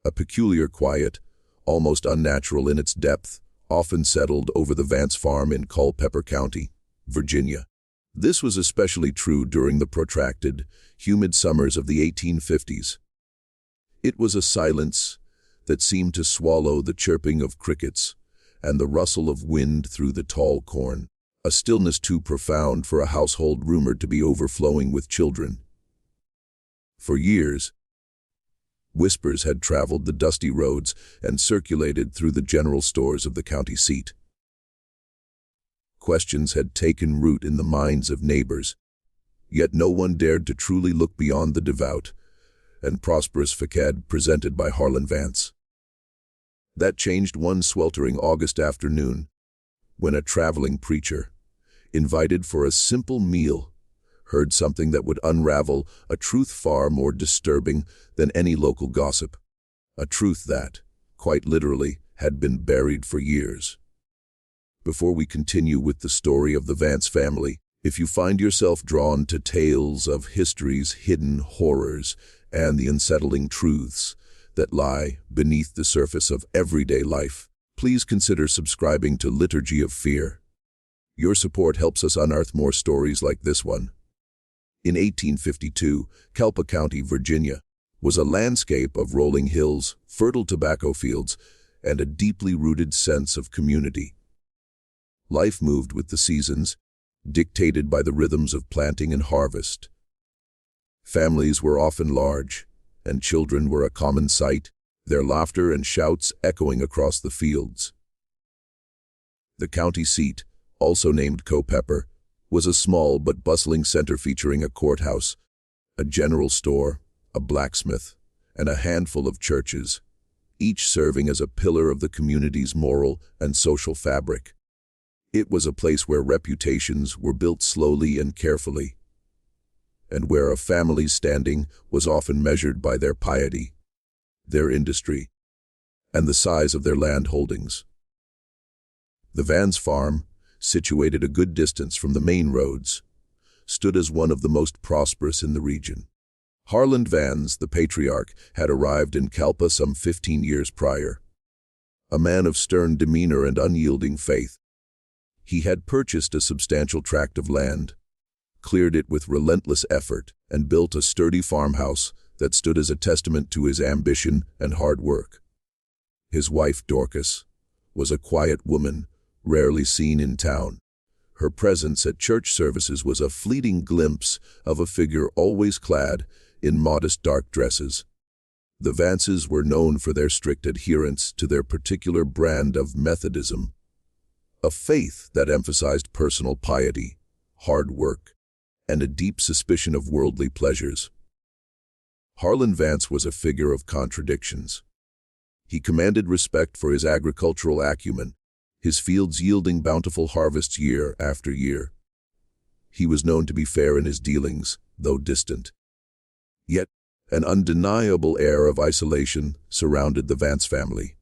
A peculiar quiet, almost unnatural in its depth, often settled over the Vance farm in Culpeper County, Virginia. This was especially true during the protracted, humid summers of the 1850s. It was a silence that seemed to swallow the chirping of crickets and the rustle of wind through the tall corn, a stillness too profound for a household rumored to be overflowing with children. For years, whispers had traveled the dusty roads and circulated through the general stores of the county seat. Questions had taken root in the minds of neighbors, yet no one dared to truly look beyond the devout and prosperous facade presented by Harlan Vance. That changed one sweltering August afternoon, when a traveling preacher, invited for a simple meal, heard something that would unravel a truth far more disturbing than any local gossip, a truth that, quite literally, had been buried for years. Before we continue with the story of the Vance family, if you find yourself drawn to tales of history's hidden horrors and the unsettling truths that lie beneath the surface of everyday life, please consider subscribing to Liturgy of Fear. Your support helps us unearth more stories like this one. In 1852, Culpeper County, Virginia, was a landscape of rolling hills, fertile tobacco fields, and a deeply rooted sense of community. Life moved with the seasons, dictated by the rhythms of planting and harvest. Families were often large, and children were a common sight, their laughter and shouts echoing across the fields. The county seat, also named Culpeper, was a small but bustling center featuring a courthouse, a general store, a blacksmith, and a handful of churches, each serving as a pillar of the community's moral and social fabric. It was a place where reputations were built slowly and carefully, and where a family's standing was often measured by their piety, their industry, and the size of their land holdings. The Vance farm, situated a good distance from the main roads, stood as one of the most prosperous in the region. Harlan Vance, the patriarch, had arrived in Culpeper some 15 years prior. A man of stern demeanor and unyielding faith, he had purchased a substantial tract of land, cleared it with relentless effort, and built a sturdy farmhouse that stood as a testament to his ambition and hard work. His wife, Dorcas, was a quiet woman, rarely seen in town. Her presence at church services was a fleeting glimpse of a figure always clad in modest dark dresses. The Vances were known for their strict adherence to their particular brand of Methodism, a faith that emphasized personal piety, hard work, and a deep suspicion of worldly pleasures. Harlan Vance was a figure of contradictions. He commanded respect for his agricultural acumen, his fields yielding bountiful harvests year after year. He was known to be fair in his dealings, though distant. Yet, an undeniable air of isolation surrounded the Vance family.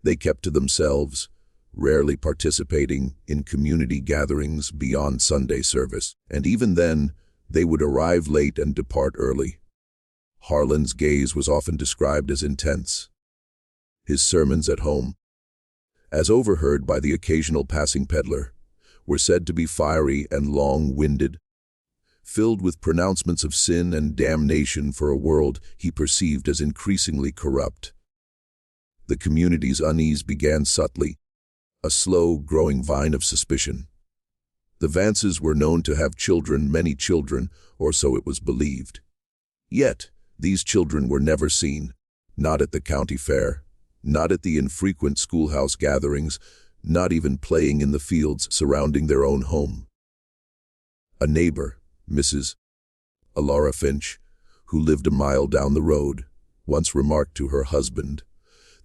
They kept to themselves, rarely participating in community gatherings beyond Sunday service, and even then, they would arrive late and depart early. Harlan's gaze was often described as intense. His sermons at home, as overheard by the occasional passing peddler, were said to be fiery and long-winded, filled with pronouncements of sin and damnation for a world he perceived as increasingly corrupt. The community's unease began subtly, a slow, growing vine of suspicion. The Vances were known to have children, many children, or so it was believed. Yet, these children were never seen, not at the county fair, not at the infrequent schoolhouse gatherings, not even playing in the fields surrounding their own home. A neighbor, Mrs. Alara Finch, who lived a mile down the road, once remarked to her husband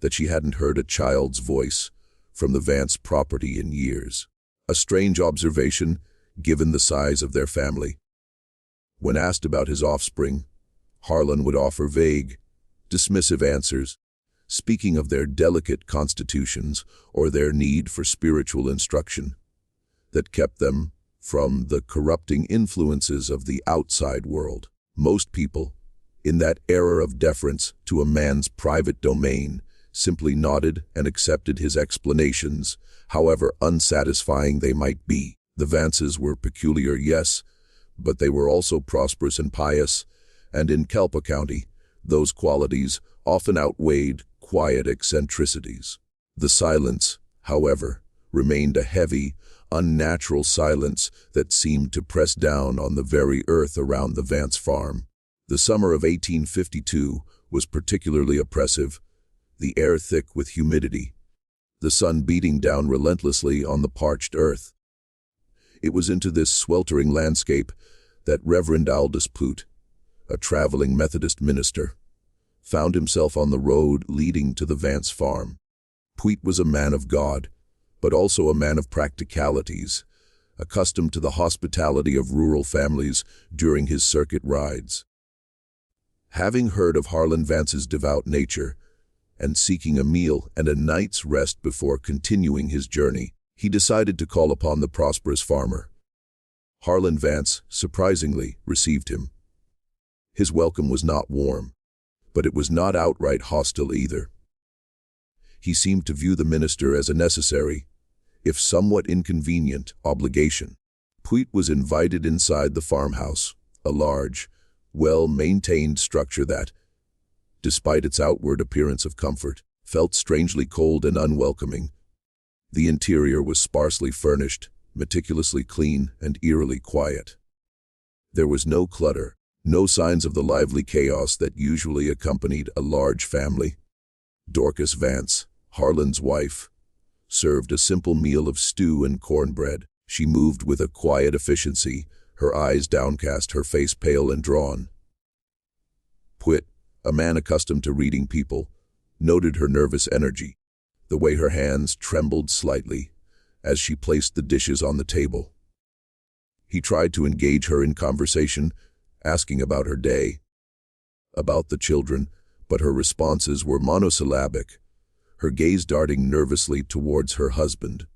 that she hadn't heard a child's voice from the Vance property in years. A strange observation, given the size of their family. When asked about his offspring, Harlan would offer vague, dismissive answers, speaking of their delicate constitutions or their need for spiritual instruction that kept them from the corrupting influences of the outside world. Most people, in that era of deference to a man's private domain, simply nodded and accepted his explanations, however unsatisfying they might be. The Vances were peculiar, yes, but they were also prosperous and pious, and in Kelpa County, those qualities often outweighed quiet eccentricities. The silence, however, remained a heavy, unnatural silence that seemed to press down on the very earth around the Vance farm. The summer of 1852 was particularly oppressive, the air thick with humidity, the sun beating down relentlessly on the parched earth. It was into this sweltering landscape that Reverend Aldous Poot, a traveling Methodist minister, found himself on the road leading to the Vance farm. Poot was a man of God, but also a man of practicalities, accustomed to the hospitality of rural families during his circuit rides. Having heard of Harlan Vance's devout nature, and seeking a meal and a night's rest before continuing his journey, he decided to call upon the prosperous farmer. Harlan Vance, surprisingly, received him. His welcome was not warm, but it was not outright hostile either. He seemed to view the minister as a necessary, if somewhat inconvenient, obligation. Poot was invited inside the farmhouse, a large, well-maintained structure that, despite its outward appearance of comfort, felt strangely cold and unwelcoming. The interior was sparsely furnished, meticulously clean, and eerily quiet. There was no clutter, no signs of the lively chaos that usually accompanied a large family. Dorcas Vance, Harlan's wife, served a simple meal of stew and cornbread. She moved with a quiet efficiency, her eyes downcast, her face pale and drawn. Poot, a man accustomed to reading people, noted her nervous energy, the way her hands trembled slightly as she placed the dishes on the table. He tried to engage her in conversation, asking about her day, about the children, but her responses were monosyllabic, her gaze darting nervously towards her husband,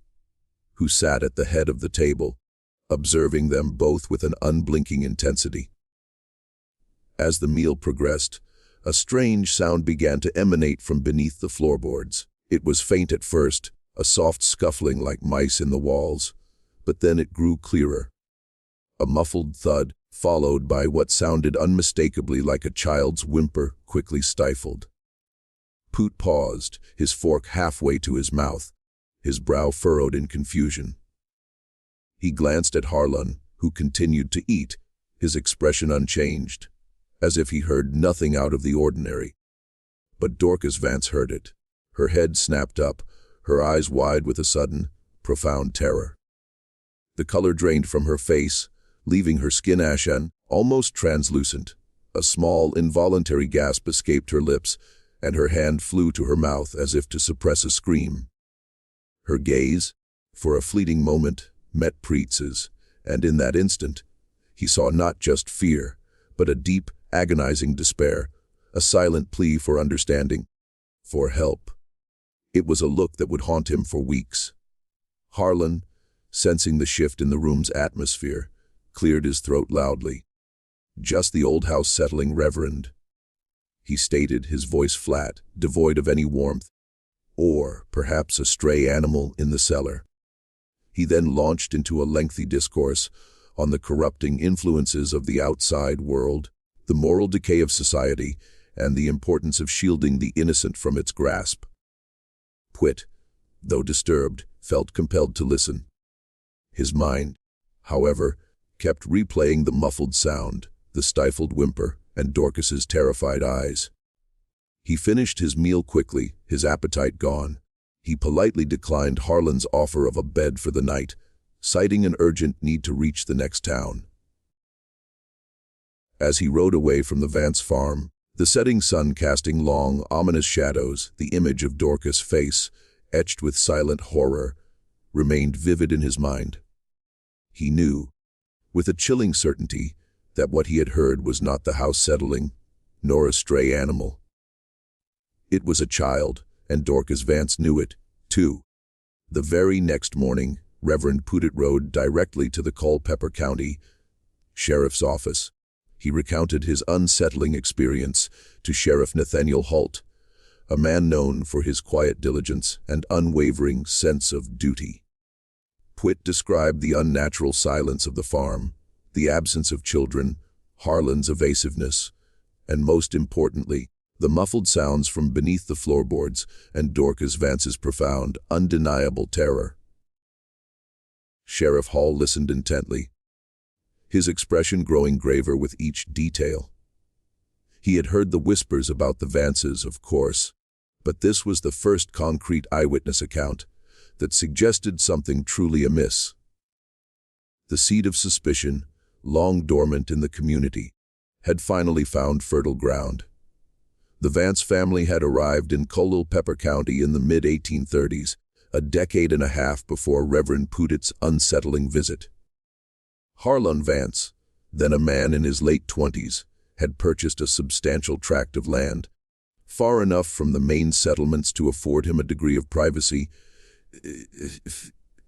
who sat at the head of the table, observing them both with an unblinking intensity. As the meal progressed, a strange sound began to emanate from beneath the floorboards. It was faint at first, a soft scuffling like mice in the walls, but then it grew clearer. A muffled thud, followed by what sounded unmistakably like a child's whimper, quickly stifled. Poot paused, his fork halfway to his mouth, his brow furrowed in confusion. He glanced at Harlan, who continued to eat, his expression unchanged, as if he heard nothing out of the ordinary. But Dorcas Vance heard it. Her head snapped up, her eyes wide with a sudden, profound terror. The color drained from her face, leaving her skin ashen, almost translucent. A small, involuntary gasp escaped her lips, and her hand flew to her mouth as if to suppress a scream. Her gaze, for a fleeting moment, met Preetz's, and in that instant, he saw not just fear, but a deep, agonizing despair, a silent plea for understanding, for help. It was a look that would haunt him for weeks. Harlan, sensing the shift in the room's atmosphere, cleared his throat loudly. "Just the old house settling, Reverend," he stated, his voice flat, devoid of any warmth. "Or perhaps a stray animal in the cellar." He then launched into a lengthy discourse on the corrupting influences of the outside world, the moral decay of society, and the importance of shielding the innocent from its grasp. Poot, though disturbed, felt compelled to listen. His mind, however, kept replaying the muffled sound, the stifled whimper, and Dorcas's terrified eyes. He finished his meal quickly, his appetite gone. He politely declined Harlan's offer of a bed for the night, citing an urgent need to reach the next town. As he rode away from the Vance farm, the setting sun casting long, ominous shadows, the image of Dorcas' face, etched with silent horror, remained vivid in his mind. He knew, with a chilling certainty, that what he had heard was not the house settling, nor a stray animal. It was a child, and Dorcas Vance knew it, too. The very next morning, Reverend Poot rode directly to the Culpeper County Sheriff's office. He recounted his unsettling experience to Sheriff Nathaniel Holt, a man known for his quiet diligence and unwavering sense of duty. Pwitt described the unnatural silence of the farm, the absence of children, Harlan's evasiveness, and most importantly, the muffled sounds from beneath the floorboards and Dorcas Vance's profound, undeniable terror. Sheriff Hall listened intently, his expression growing graver with each detail. He had heard the whispers about the Vances, of course, but this was the first concrete eyewitness account that suggested something truly amiss. The seed of suspicion, long dormant in the community, had finally found fertile ground. The Vance family had arrived in Culpeper County in the mid-1830s, a decade and a half before Reverend Pudett's unsettling visit. Harlan Vance, then a man in his late 20s, had purchased a substantial tract of land, far enough from the main settlements to afford him a degree of privacy,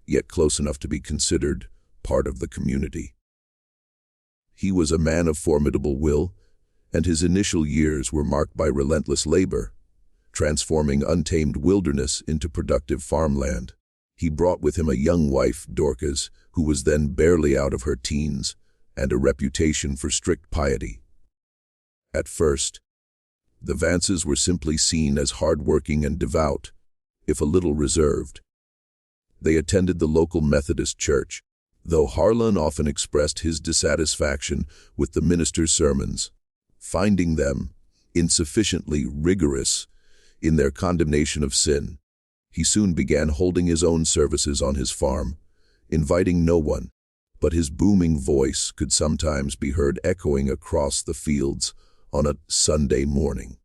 yet close enough to be considered part of the community. He was a man of formidable will, and his initial years were marked by relentless labor, transforming untamed wilderness into productive farmland. He brought with him a young wife, Dorcas, who was then barely out of her teens, and a reputation for strict piety. At first, the Vances were simply seen as hard-working and devout, if a little reserved. They attended the local Methodist church, though Harlan often expressed his dissatisfaction with the minister's sermons, finding them insufficiently rigorous in their condemnation of sin. He soon began holding his own services on his farm, inviting no one, but his booming voice could sometimes be heard echoing across the fields on a Sunday morning.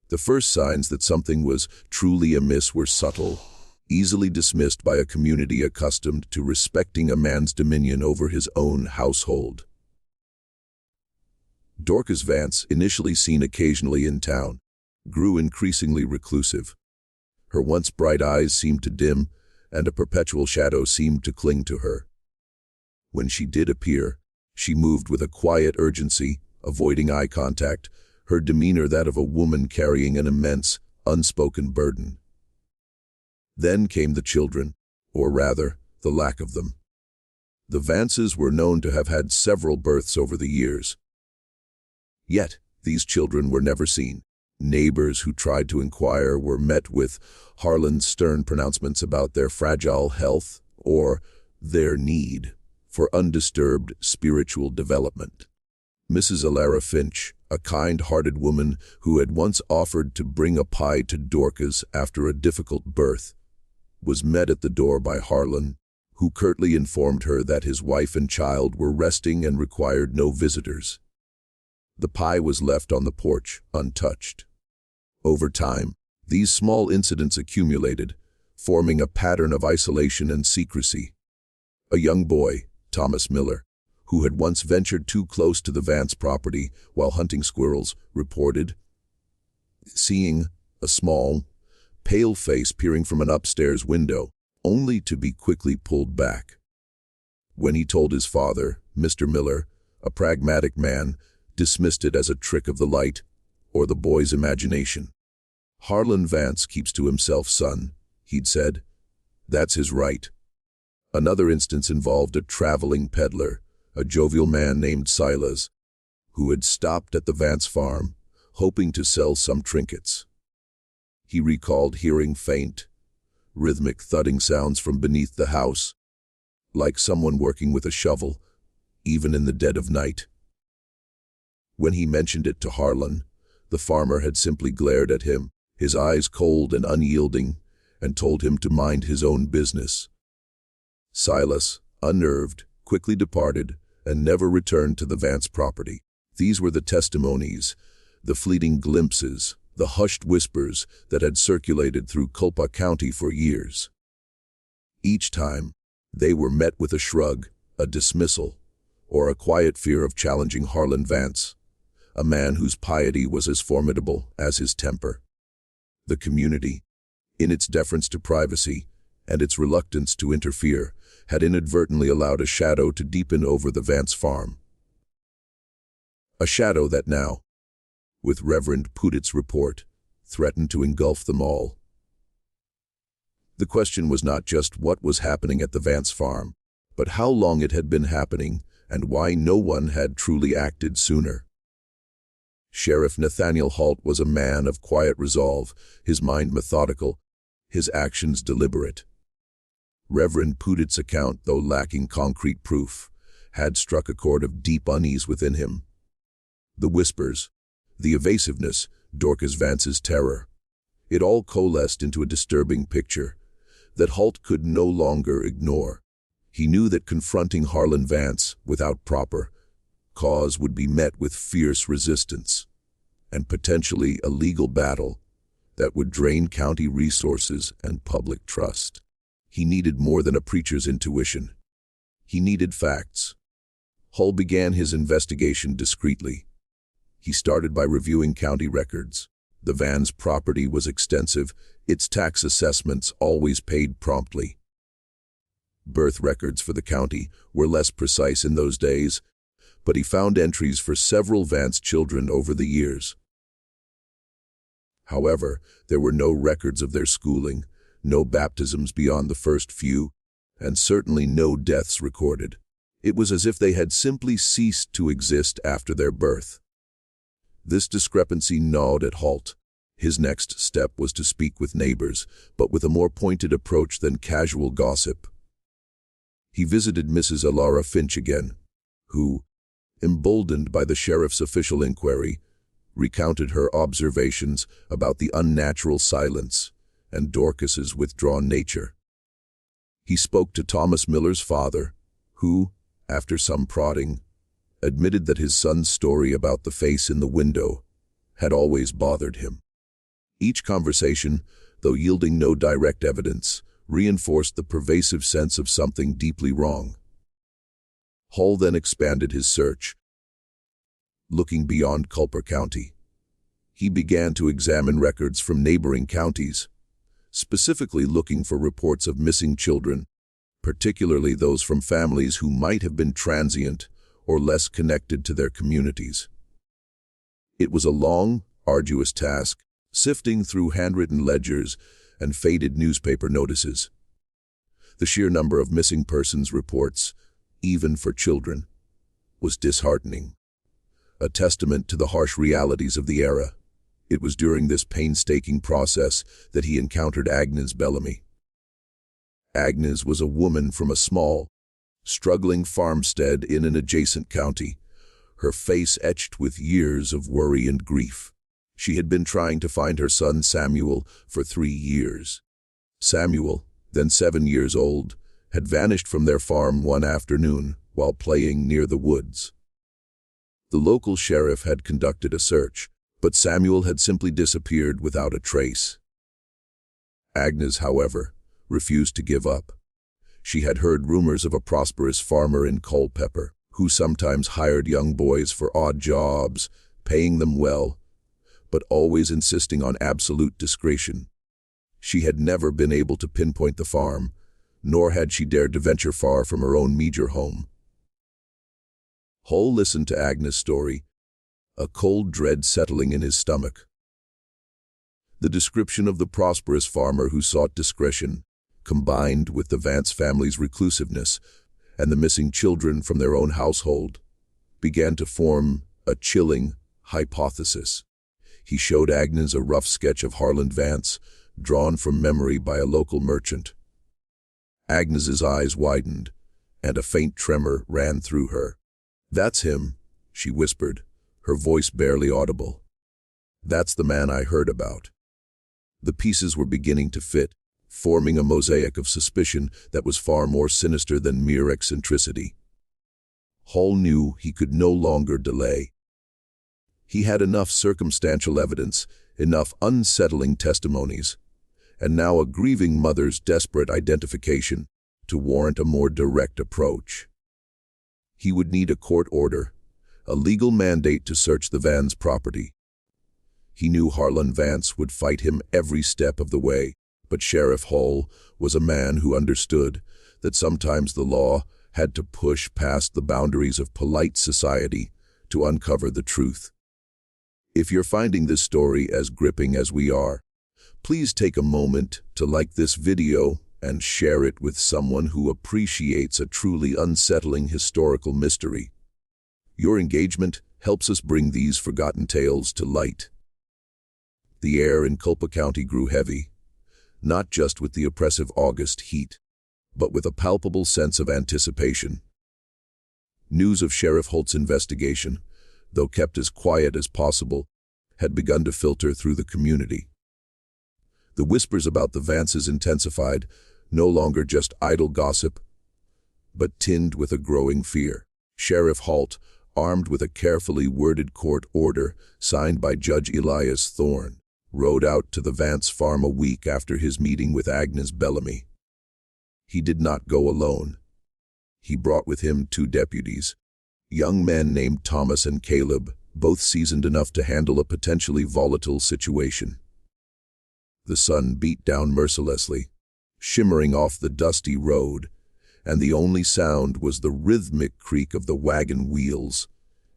The first signs that something was truly amiss were subtle, easily dismissed by a community accustomed to respecting a man's dominion over his own household. Dorcas Vance, initially seen occasionally in town, grew increasingly reclusive. Her once bright eyes seemed to dim, and a perpetual shadow seemed to cling to her. When she did appear, she moved with a quiet urgency, avoiding eye contact, her demeanor that of a woman carrying an immense, unspoken burden. Then came the children, or rather, the lack of them. The Vances were known to have had several births over the years. Yet, these children were never seen. Neighbors who tried to inquire were met with Harlan's stern pronouncements about their fragile health or their need for undisturbed spiritual development. Mrs. Alara Finch, a kind-hearted woman who had once offered to bring a pie to Dorcas after a difficult birth, was met at the door by Harlan, who curtly informed her that his wife and child were resting and required no visitors. The pie was left on the porch, untouched. Over time, these small incidents accumulated, forming a pattern of isolation and secrecy. A young boy, Thomas Miller, who had once ventured too close to the Vance property while hunting squirrels, reported seeing a small, pale face peering from an upstairs window, only to be quickly pulled back. When he told his father, Mr. Miller, a pragmatic man, dismissed it as a trick of the light or the boy's imagination. "Harlan Vance keeps to himself, son," he'd said. "That's his right." Another instance involved a traveling peddler, a jovial man named Silas, who had stopped at the Vance farm, hoping to sell some trinkets. He recalled hearing faint, rhythmic thudding sounds from beneath the house, like someone working with a shovel, even in the dead of night. When he mentioned it to Harlan, the farmer had simply glared at him, his eyes cold and unyielding, and told him to mind his own business. Silas, unnerved, quickly departed and never returned to the Vance property. These were the testimonies, the fleeting glimpses, the hushed whispers that had circulated through Culpeper County for years. Each time, they were met with a shrug, a dismissal, or a quiet fear of challenging Harlan Vance, a man whose piety was as formidable as his temper. The community, in its deference to privacy and its reluctance to interfere, had inadvertently allowed a shadow to deepen over the Vance farm. A shadow that now, with Reverend Pudit's report, threatened to engulf them all. The question was not just what was happening at the Vance farm, but how long it had been happening and why no one had truly acted sooner. Sheriff Nathaniel Holt was a man of quiet resolve, his mind methodical, his actions deliberate. Reverend Pudit's account, though lacking concrete proof, had struck a chord of deep unease within him. The whispers, the evasiveness, Dorcas Vance's terror, it all coalesced into a disturbing picture that Holt could no longer ignore. He knew that confronting Harlan Vance without proper cause would be met with fierce resistance and potentially a legal battle that would drain county resources and public trust. He needed more than a preacher's intuition. He needed facts. Hull began his investigation discreetly. He started by reviewing county records. The Vance property was extensive, its tax assessments always paid promptly. Birth records for the county were less precise in those days, but he found entries for several Vance children over the years. However, there were no records of their schooling, no baptisms beyond the first few, and certainly no deaths recorded. It was as if they had simply ceased to exist after their birth. This discrepancy gnawed at Holt. His next step was to speak with neighbors, but with a more pointed approach than casual gossip. He visited Mrs. Alara Finch again, who, emboldened by the sheriff's official inquiry, recounted her observations about the unnatural silence and Dorcas's withdrawn nature. He spoke to Thomas Miller's father, who, after some prodding, admitted that his son's story about the face in the window had always bothered him. Each conversation, though yielding no direct evidence, reinforced the pervasive sense of something deeply wrong. Hull then expanded his search. Looking beyond Culper County, he began to examine records from neighboring counties, specifically looking for reports of missing children, particularly those from families who might have been transient or less connected to their communities. It was a long, arduous task, sifting through handwritten ledgers and faded newspaper notices. The sheer number of missing persons reports, even for children, was disheartening, a testament to the harsh realities of the era. It was during this painstaking process that he encountered Agnes Bellamy. Agnes was a woman from a small, struggling farmstead in an adjacent county, her face etched with years of worry and grief. She had been trying to find her son Samuel for 3 years. Samuel, then 7 years old, had vanished from their farm one afternoon while playing near the woods. The local sheriff had conducted a search, but Samuel had simply disappeared without a trace. Agnes, however, refused to give up. She had heard rumors of a prosperous farmer in Culpeper who sometimes hired young boys for odd jobs, paying them well, but always insisting on absolute discretion. She had never been able to pinpoint the farm, nor had she dared to venture far from her own meager home. Hull listened to Agnes' story, a cold dread settling in his stomach. The description of the prosperous farmer who sought discretion, combined with the Vance family's reclusiveness and the missing children from their own household, began to form a chilling hypothesis. He showed Agnes a rough sketch of Harlan Vance, drawn from memory by a local merchant. Agnes's eyes widened, and a faint tremor ran through her. "That's him," she whispered, her voice barely audible. "That's the man I heard about." The pieces were beginning to fit, forming a mosaic of suspicion that was far more sinister than mere eccentricity. Hull knew he could no longer delay. He had enough circumstantial evidence, enough unsettling testimonies, and now a grieving mother's desperate identification to warrant a more direct approach. He would need a court order, a legal mandate to search the Vance property. He knew Harlan Vance would fight him every step of the way, but Sheriff Hull was a man who understood that sometimes the law had to push past the boundaries of polite society to uncover the truth. If you're finding this story as gripping as we are, please take a moment to like this video and share it with someone who appreciates a truly unsettling historical mystery. Your engagement helps us bring these forgotten tales to light. The air in Culpa County grew heavy, not just with the oppressive August heat, but with a palpable sense of anticipation. News of Sheriff Holt's investigation, though kept as quiet as possible, had begun to filter through the community. The whispers about the Vances intensified, no longer just idle gossip, but tinged with a growing fear. Sheriff Holt, armed with a carefully worded court order signed by Judge Elias Thorne, rode out to the Vance farm a week after his meeting with Agnes Bellamy. He did not go alone. He brought with him 2 deputies, young men named Thomas and Caleb, both seasoned enough to handle a potentially volatile situation. The sun beat down mercilessly, shimmering off the dusty road, and the only sound was the rhythmic creak of the wagon wheels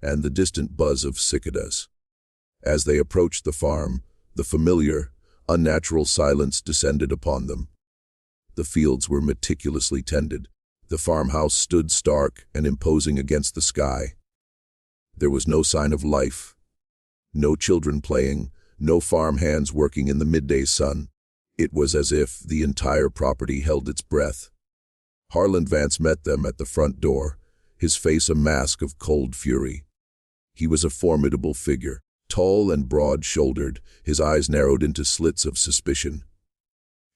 and the distant buzz of cicadas. As they approached the farm, the familiar, unnatural silence descended upon them. The fields were meticulously tended. The farmhouse stood stark and imposing against the sky. There was no sign of life, no children playing, no farm hands working in the midday sun. It was as if the entire property held its breath. Harlan Vance met them at the front door, his face a mask of cold fury. He was a formidable figure, tall and broad-shouldered, his eyes narrowed into slits of suspicion.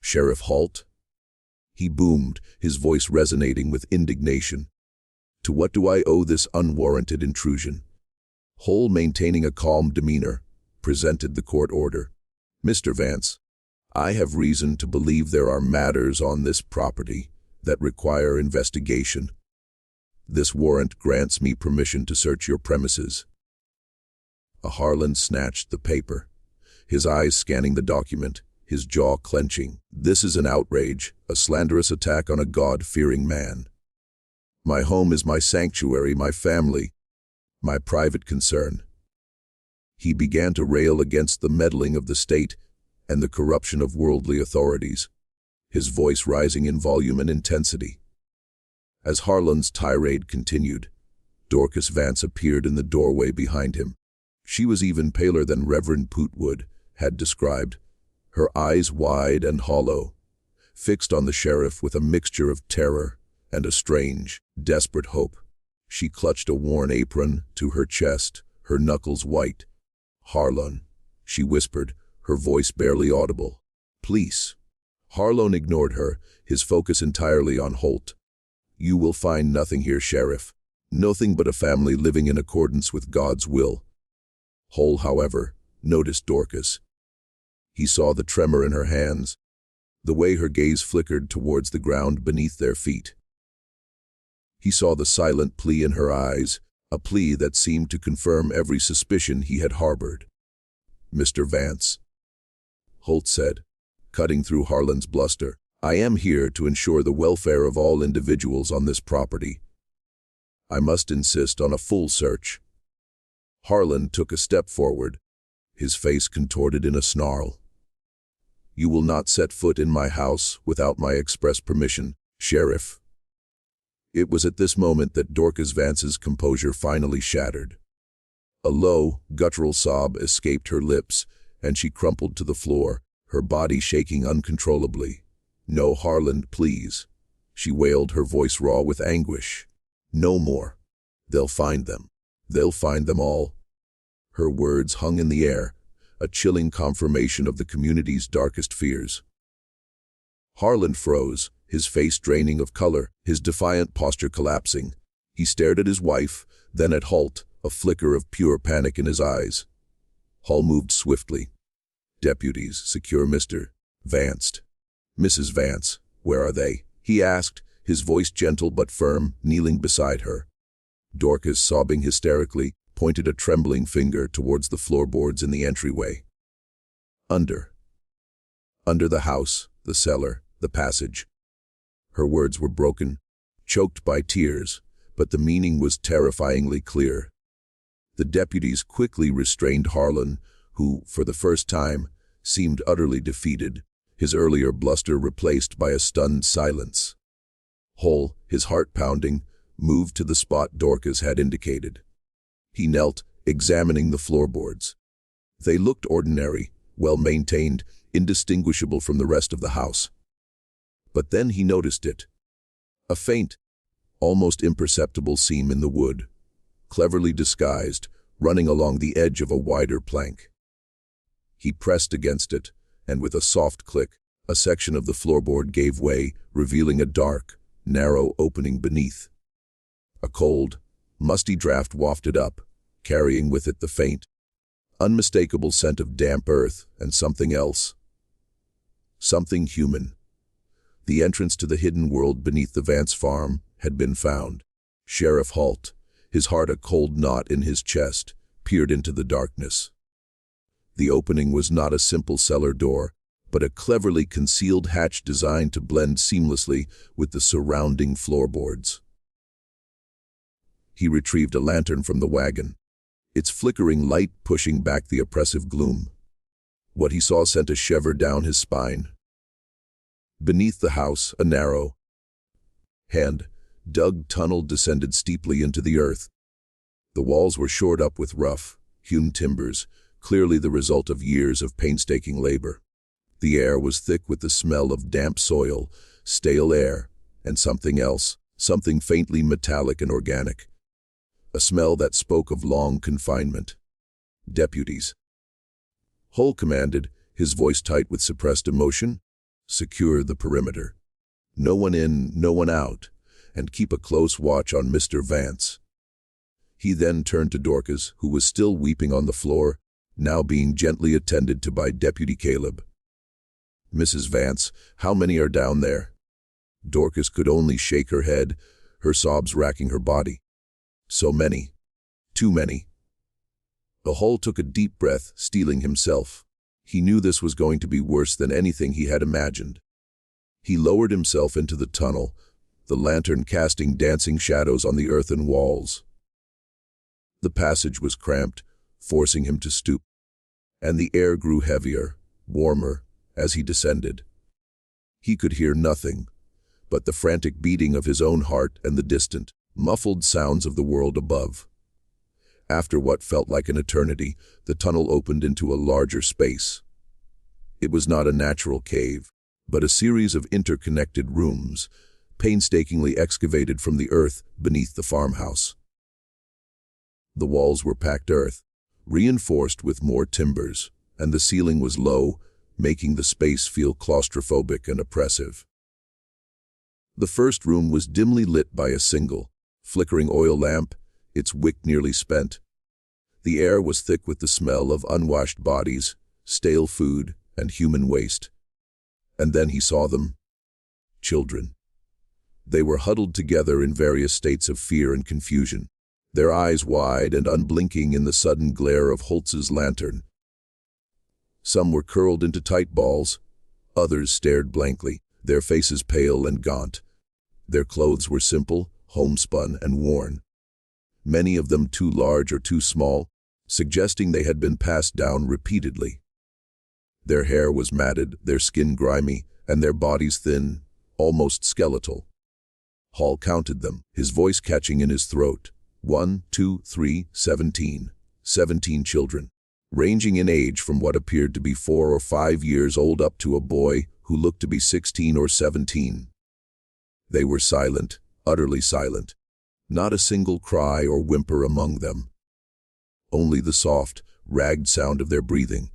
"Sheriff Holt?" He boomed, his voice resonating with indignation. "To what do I owe this unwarranted intrusion?" Hull, maintaining a calm demeanor, presented the court order. "Mr. Vance, I have reason to believe there are matters on this property that require investigation. This warrant grants me permission to search your premises." Harlan snatched the paper, his eyes scanning the document, his jaw clenching. "This is an outrage, a slanderous attack on a God-fearing man. My home is my sanctuary, my family, my private concern." He began to rail against the meddling of the state and the corruption of worldly authorities, his voice rising in volume and intensity. As Harlan's tirade continued, Dorcas Vance appeared in the doorway behind him. She was even paler than Reverend Pootwood had described, her eyes wide and hollow, fixed on the sheriff with a mixture of terror and a strange, desperate hope. She clutched a worn apron to her chest, her knuckles white. "Harlan," she whispered, her voice barely audible. "Please." Harlan ignored her, his focus entirely on Holt. "You will find nothing here, Sheriff. Nothing but a family living in accordance with God's will." Hull, however, noticed Dorcas. He saw the tremor in her hands, the way her gaze flickered towards the ground beneath their feet. He saw the silent plea in her eyes, a plea that seemed to confirm every suspicion he had harbored. "Mr. Vance," Holt said, cutting through Harlan's bluster, "I am here to ensure the welfare of all individuals on this property. I must insist on a full search." Harlan took a step forward, his face contorted in a snarl. "You will not set foot in my house without my express permission, Sheriff." It was at this moment that Dorcas Vance's composure finally shattered. A low, guttural sob escaped her lips, and she crumpled to the floor, her body shaking uncontrollably. "No, Harlan, please," she wailed, her voice raw with anguish. "No more. They'll find them. They'll find them all." Her words hung in the air, a chilling confirmation of the community's darkest fears. Harlan froze, his face draining of color, his defiant posture collapsing. He stared at his wife, then at Holt, a flicker of pure panic in his eyes. Hull moved swiftly. "Deputies, secure Mr. Vance." "Mrs. Vance, where are they?" he asked, his voice gentle but firm, kneeling beside her. Dorcas, sobbing hysterically, pointed a trembling finger towards the floorboards in the entryway. Under the house, the cellar, the passage." Her words were broken, choked by tears, but the meaning was terrifyingly clear. The deputies quickly restrained Harlan, who, for the first time, seemed utterly defeated, his earlier bluster replaced by a stunned silence. Hull, his heart pounding, moved to the spot Dorcas had indicated. He knelt, examining the floorboards. They looked ordinary, well-maintained, indistinguishable from the rest of the house. But then he noticed it. A faint, almost imperceptible seam in the wood, cleverly disguised, running along the edge of a wider plank. He pressed against it, and with a soft click, a section of the floorboard gave way, revealing a dark, narrow opening beneath. A cold, musty draft wafted up, carrying with it the faint, unmistakable scent of damp earth and something else. Something human. The entrance to the hidden world beneath the Vance farm had been found. Sheriff Halt, his heart a cold knot in his chest, peered into the darkness. The opening was not a simple cellar door, but a cleverly concealed hatch designed to blend seamlessly with the surrounding floorboards. He retrieved a lantern from the wagon, its flickering light pushing back the oppressive gloom. What he saw sent a shiver down his spine. Beneath the house, a narrow, hand-dug tunnel descended steeply into the earth. The walls were shored up with rough, hewn timbers, clearly the result of years of painstaking labor. The air was thick with the smell of damp soil, stale air, and something else, something faintly metallic and organic. A smell that spoke of long confinement. Deputies. Hull commanded, his voice tight with suppressed emotion, "Secure the perimeter. No one in, no one out, and keep a close watch on Mr. Vance." He then turned to Dorcas, who was still weeping on the floor, now being gently attended to by Deputy Caleb. "Mrs. Vance, how many are down there?" Dorcas could only shake her head, her sobs racking her body. "So many. Too many." The Hull took a deep breath, steeling himself. He knew this was going to be worse than anything he had imagined. He lowered himself into the tunnel, the lantern casting dancing shadows on the earthen walls. The passage was cramped, forcing him to stoop, and the air grew heavier, warmer, as he descended. He could hear nothing but the frantic beating of his own heart and the distant, muffled sounds of the world above. After what felt like an eternity, the tunnel opened into a larger space. It was not a natural cave, but a series of interconnected rooms, painstakingly excavated from the earth beneath the farmhouse. The walls were packed earth, reinforced with more timbers, and the ceiling was low, making the space feel claustrophobic and oppressive. The first room was dimly lit by a single, flickering oil lamp, its wick nearly spent. The air was thick with the smell of unwashed bodies, stale food, and human waste. And then he saw them. Children. They were huddled together in various states of fear and confusion, their eyes wide and unblinking in the sudden glare of Holtz's lantern. Some were curled into tight balls, others stared blankly, their faces pale and gaunt. Their clothes were simple, homespun, and worn. Many of them too large or too small, suggesting they had been passed down repeatedly. Their hair was matted, their skin grimy, and their bodies thin, almost skeletal. Hall counted them, his voice catching in his throat. 1, 2, 3, 17. 17 children, ranging in age from what appeared to be 4 or 5 years old up to a boy who looked to be 16 or 17. They were silent, utterly silent. Not a single cry or whimper among them. Only the soft, ragged sound of their breathing.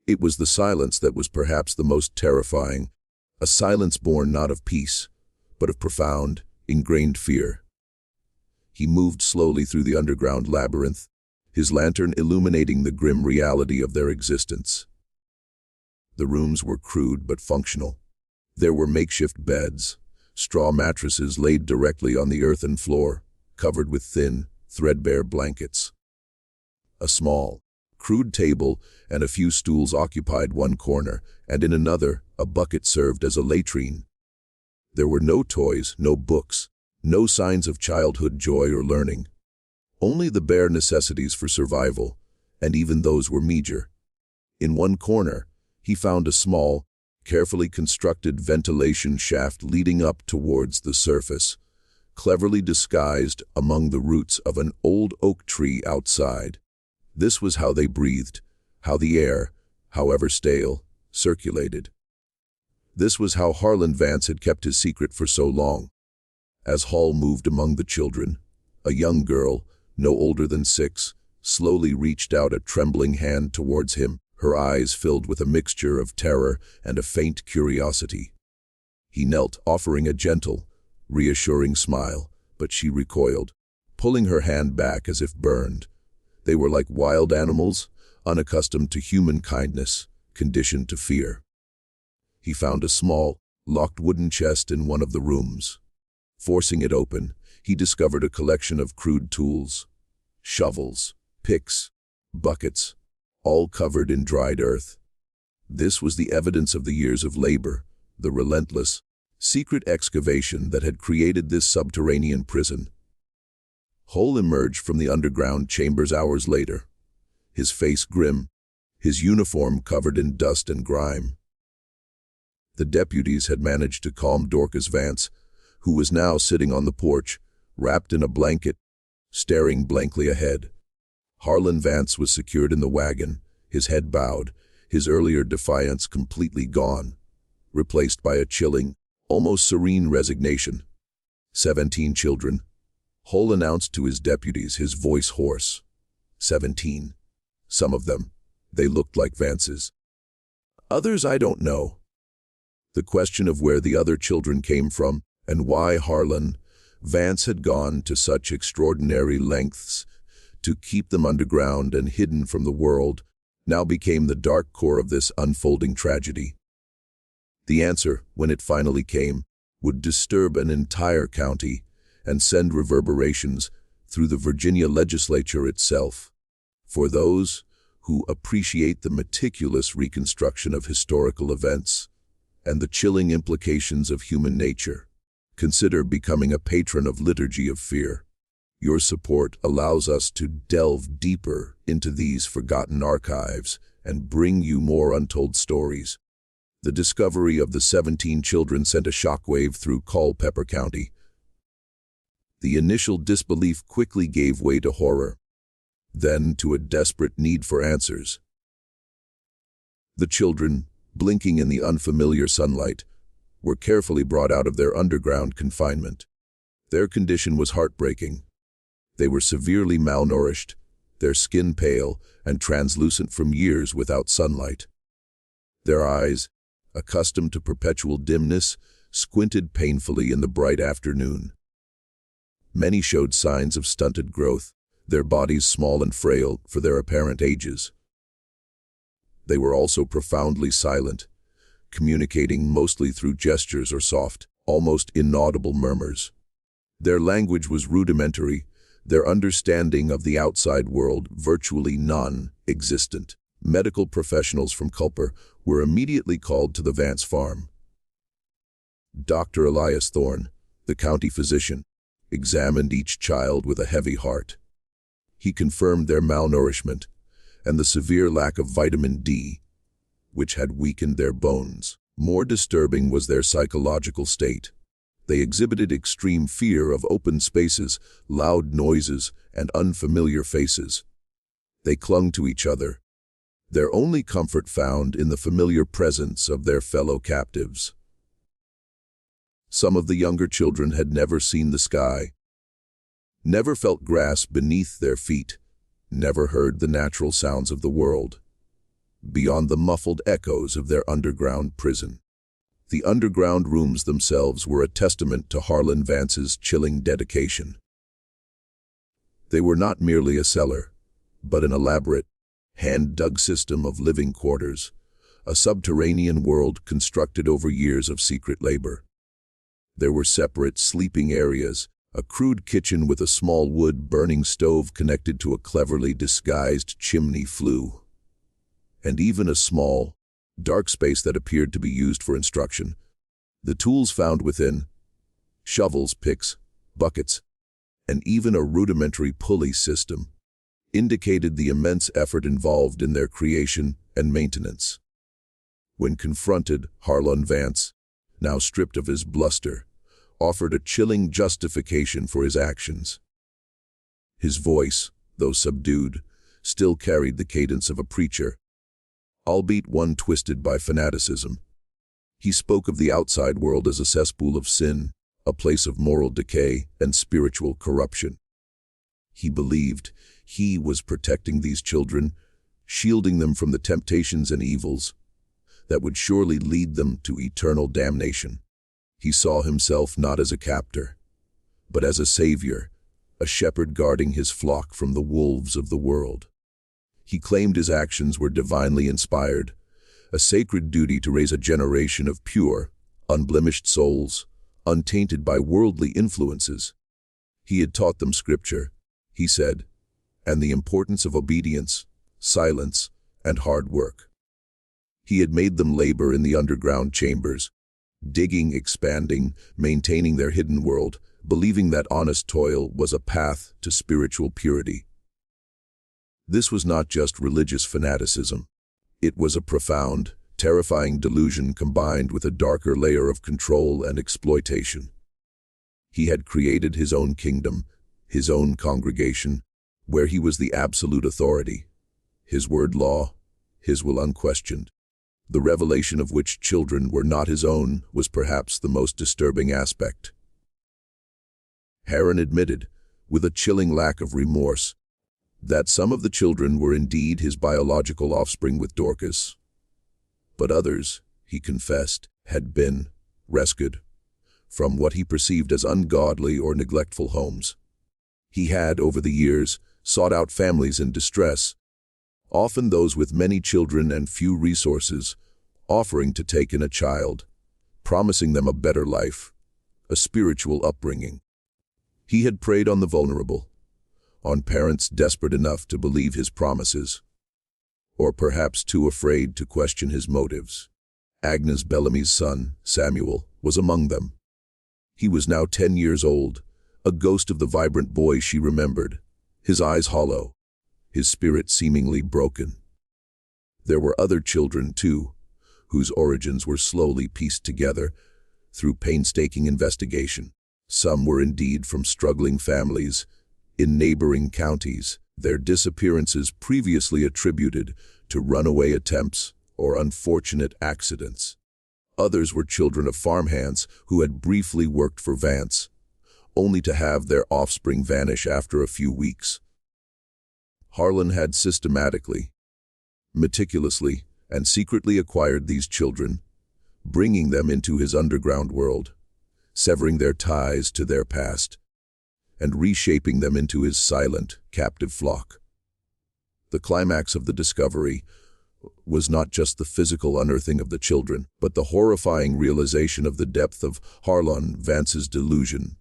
It was the silence that was perhaps the most terrifying, a silence born not of peace, but of profound, ingrained fear. He moved slowly through the underground labyrinth, his lantern illuminating the grim reality of their existence. The rooms were crude but functional. There were makeshift beds, straw mattresses laid directly on the earthen floor, covered with thin, threadbare blankets. A small, crude table and a few stools occupied one corner, and in another, a bucket served as a latrine. There were no toys, no books, no signs of childhood joy or learning. Only the bare necessities for survival, and even those were meager. In one corner, he found a small, carefully constructed ventilation shaft leading up towards the surface, cleverly disguised among the roots of an old oak tree outside. This was how they breathed, how the air, however stale, circulated. This was how Harlan Vance had kept his secret for so long. As Hall moved among the children, a young girl, no older than 6, slowly reached out a trembling hand towards him, her eyes filled with a mixture of terror and a faint curiosity. He knelt, offering a gentle, reassuring smile, but she recoiled, pulling her hand back as if burned. They were like wild animals, unaccustomed to human kindness, conditioned to fear. He found a small, locked wooden chest in one of the rooms. Forcing it open, he discovered a collection of crude tools, shovels, picks, buckets, all covered in dried earth. This was the evidence of the years of labor, the relentless, secret excavation that had created this subterranean prison. Hull emerged from the underground chambers hours later, his face grim, his uniform covered in dust and grime. The deputies had managed to calm Dorcas Vance, who was now sitting on the porch, wrapped in a blanket, staring blankly ahead. Harlan Vance was secured in the wagon, his head bowed, his earlier defiance completely gone, replaced by a chilling, almost serene resignation. 17 children. Hull announced to his deputies, his voice hoarse. 17. Some of them, they looked like Vance's. Others I don't know. The question of where the other children came from and why Harlan Vance had gone to such extraordinary lengths to keep them underground and hidden from the world now became the dark core of this unfolding tragedy. The answer, when it finally came, would disturb an entire county and send reverberations through the Virginia legislature itself. For those who appreciate the meticulous reconstruction of historical events and the chilling implications of human nature, consider becoming a patron of Liturgy of Fear. Your support allows us to delve deeper into these forgotten archives and bring you more untold stories. The discovery of the 17 children sent a shockwave through Culpeper County. The initial disbelief quickly gave way to horror, then to a desperate need for answers. The children, blinking in the unfamiliar sunlight, were carefully brought out of their underground confinement. Their condition was heartbreaking. They were severely malnourished, their skin pale and translucent from years without sunlight. Their eyes, accustomed to perpetual dimness, squinted painfully in the bright afternoon. Many showed signs of stunted growth, their bodies small and frail for their apparent ages. They were also profoundly silent, communicating mostly through gestures or soft, almost inaudible murmurs. Their language was rudimentary, their understanding of the outside world virtually non-existent. Medical professionals from Culper were immediately called to the Vance farm. Dr. Elias Thorne, the county physician, examined each child with a heavy heart. He confirmed their malnourishment and the severe lack of vitamin D, which had weakened their bones. More disturbing was their psychological state. They exhibited extreme fear of open spaces, loud noises, and unfamiliar faces. They clung to each other, their only comfort found in the familiar presence of their fellow captives. Some of the younger children had never seen the sky, never felt grass beneath their feet, never heard the natural sounds of the world, beyond the muffled echoes of their underground prison. The underground rooms themselves were a testament to Harlan Vance's chilling dedication. They were not merely a cellar, but an elaborate, hand-dug system of living quarters, a subterranean world constructed over years of secret labor. There were separate sleeping areas, a crude kitchen with a small wood-burning stove connected to a cleverly disguised chimney flue, and even a small, dark space that appeared to be used for instruction. The tools found within, shovels, picks, buckets, and even a rudimentary pulley system, indicated the immense effort involved in their creation and maintenance. When confronted, Harlan Vance, now stripped of his bluster, offered a chilling justification for his actions. His voice, though subdued, still carried the cadence of a preacher, albeit one twisted by fanaticism. He spoke of the outside world as a cesspool of sin, a place of moral decay and spiritual corruption. He believed he was protecting these children, shielding them from the temptations and evils that would surely lead them to eternal damnation. He saw himself not as a captor, but as a savior, a shepherd guarding his flock from the wolves of the world. He claimed his actions were divinely inspired, a sacred duty to raise a generation of pure, unblemished souls, untainted by worldly influences. He had taught them scripture, he said, and the importance of obedience, silence, and hard work. He had made them labor in the underground chambers, digging, expanding, maintaining their hidden world, believing that honest toil was a path to spiritual purity. This was not just religious fanaticism. It was a profound, terrifying delusion combined with a darker layer of control and exploitation. He had created his own kingdom, his own congregation, where he was the absolute authority, his word law, his will unquestioned. The revelation of which children were not his own was perhaps the most disturbing aspect. Heron admitted, with a chilling lack of remorse, that some of the children were indeed his biological offspring with Dorcas, but others, he confessed, had been rescued from what he perceived as ungodly or neglectful homes. He had, over the years, sought out families in distress, often those with many children and few resources, offering to take in a child, promising them a better life, a spiritual upbringing. He had preyed on the vulnerable, on parents desperate enough to believe his promises, or perhaps too afraid to question his motives. Agnes Bellamy's son, Samuel, was among them. He was now 10 years old, a ghost of the vibrant boy she remembered, his eyes hollow, his spirit seemingly broken. There were other children, too, whose origins were slowly pieced together through painstaking investigation. Some were indeed from struggling families in neighboring counties, their disappearances previously attributed to runaway attempts or unfortunate accidents. Others were children of farmhands who had briefly worked for Vance, only to have their offspring vanish after a few weeks. Harlan had systematically, meticulously, and secretly acquired these children, bringing them into his underground world, severing their ties to their past, and reshaping them into his silent, captive flock. The climax of the discovery was not just the physical unearthing of the children, but the horrifying realization of the depth of Harlan Vance's delusion,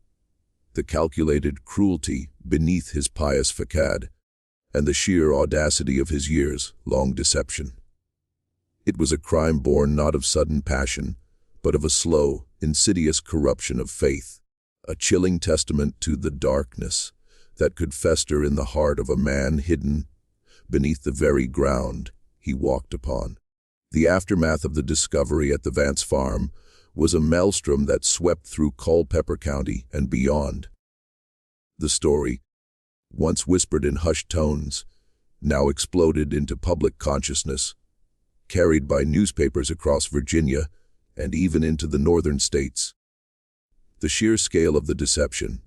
the calculated cruelty beneath his pious facade, and the sheer audacity of his years-long deception. It was a crime born not of sudden passion, but of a slow, insidious corruption of faith, a chilling testament to the darkness that could fester in the heart of a man hidden beneath the very ground he walked upon. The aftermath of the discovery at the Vance farm was a maelstrom that swept through Culpeper County and beyond. The story, once whispered in hushed tones, now exploded into public consciousness, carried by newspapers across Virginia and even into the northern states. The sheer scale of the deception,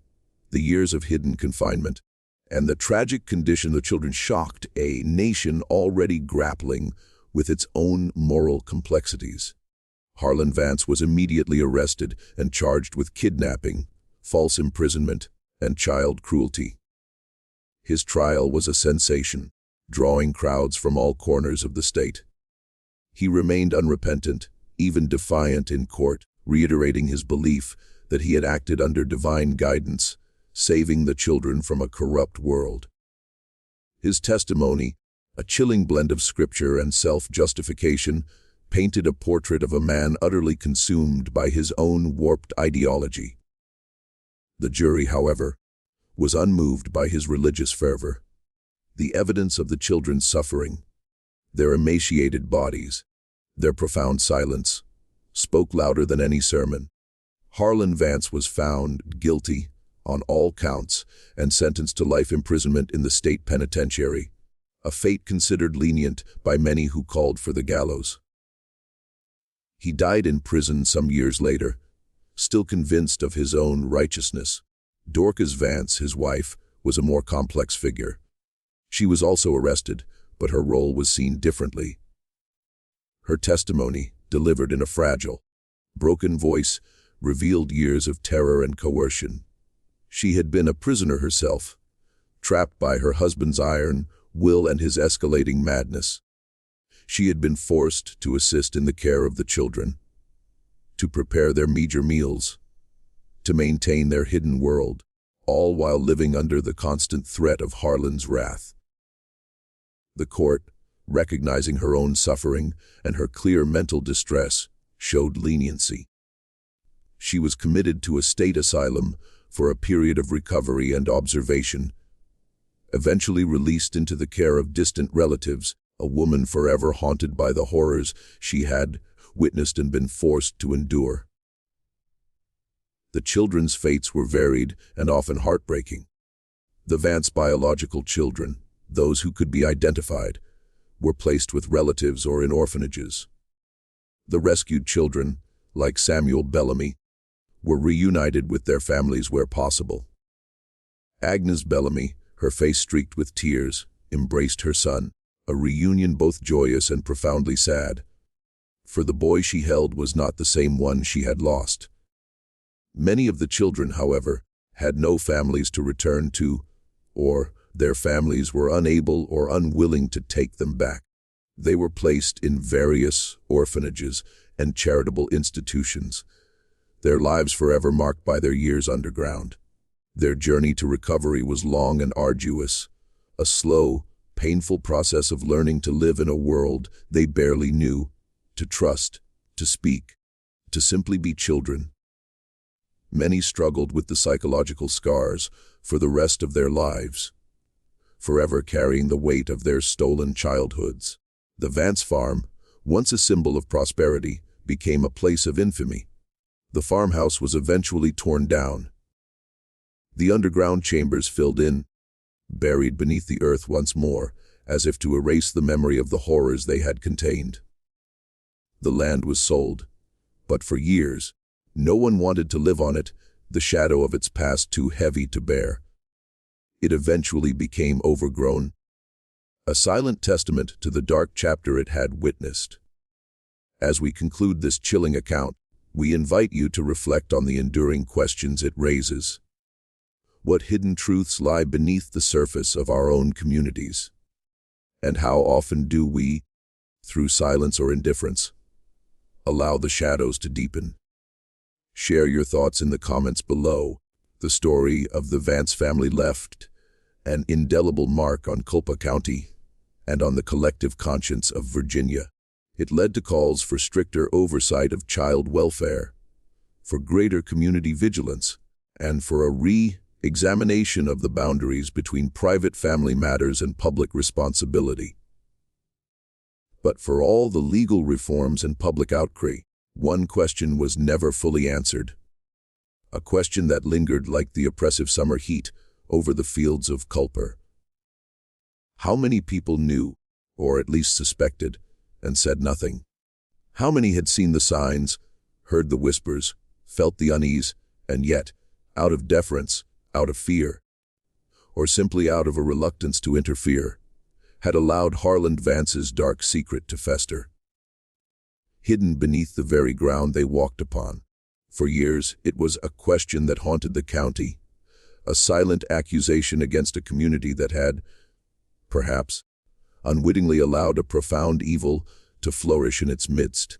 the years of hidden confinement, and the tragic condition of the children shocked a nation already grappling with its own moral complexities. Harlan Vance was immediately arrested and charged with kidnapping, false imprisonment, and child cruelty. His trial was a sensation, drawing crowds from all corners of the state. He remained unrepentant, even defiant in court, reiterating his belief that he had acted under divine guidance, saving the children from a corrupt world. His testimony, a chilling blend of scripture and self-justification, painted a portrait of a man utterly consumed by his own warped ideology. The jury, however, was unmoved by his religious fervor. The evidence of the children's suffering, their emaciated bodies, their profound silence, spoke louder than any sermon. Harlan Vance was found guilty on all counts and sentenced to life imprisonment in the state penitentiary, a fate considered lenient by many who called for the gallows. He died in prison some years later, still convinced of his own righteousness. Dorcas Vance, his wife, was a more complex figure. She was also arrested, but her role was seen differently. Her testimony, delivered in a fragile, broken voice, revealed years of terror and coercion. She had been a prisoner herself, trapped by her husband's iron will and his escalating madness. She had been forced to assist in the care of the children, to prepare their meager meals, to maintain their hidden world, all while living under the constant threat of Harlan's wrath. The court, recognizing her own suffering and her clear mental distress, showed leniency. She was committed to a state asylum for a period of recovery and observation, eventually released into the care of distant relatives, a woman forever haunted by the horrors she had witnessed and been forced to endure. The children's fates were varied and often heartbreaking. The Vance biological children, those who could be identified, were placed with relatives or in orphanages. The rescued children, like Samuel Bellamy, were reunited with their families where possible. Agnes Bellamy, her face streaked with tears, embraced her son, a reunion both joyous and profoundly sad. For the boy she held was not the same one she had lost. Many of the children, however, had no families to return to, or their families were unable or unwilling to take them back. They were placed in various orphanages and charitable institutions, their lives forever marked by their years underground. Their journey to recovery was long and arduous, a slow, painful process of learning to live in a world they barely knew, to trust, to speak, to simply be children. Many struggled with the psychological scars for the rest of their lives, forever carrying the weight of their stolen childhoods. The Vance farm, once a symbol of prosperity, became a place of infamy. The farmhouse was eventually torn down. The underground chambers filled in, buried beneath the earth once more, as if to erase the memory of the horrors they had contained. The land was sold, but for years, no one wanted to live on it, the shadow of its past too heavy to bear. It eventually became overgrown, a silent testament to the dark chapter it had witnessed. As we conclude this chilling account, we invite you to reflect on the enduring questions it raises. What hidden truths lie beneath the surface of our own communities? And how often do we, through silence or indifference, allow the shadows to deepen? Share your thoughts in the comments below. The story of the Vance family left an indelible mark on Culpeper County and on the collective conscience of Virginia. It led to calls for stricter oversight of child welfare, for greater community vigilance, and for a re-examination of the boundaries between private family matters and public responsibility. But for all the legal reforms and public outcry, one question was never fully answered. A question that lingered like the oppressive summer heat over the fields of Culpeper. How many people knew, or at least suspected, and said nothing? How many had seen the signs, heard the whispers, felt the unease, and yet, out of deference, out of fear, or simply out of a reluctance to interfere, had allowed Harlan Vance's dark secret to fester, hidden beneath the very ground they walked upon? For years, it was a question that haunted the county, a silent accusation against a community that had, perhaps, unwittingly allowed a profound evil to flourish in its midst.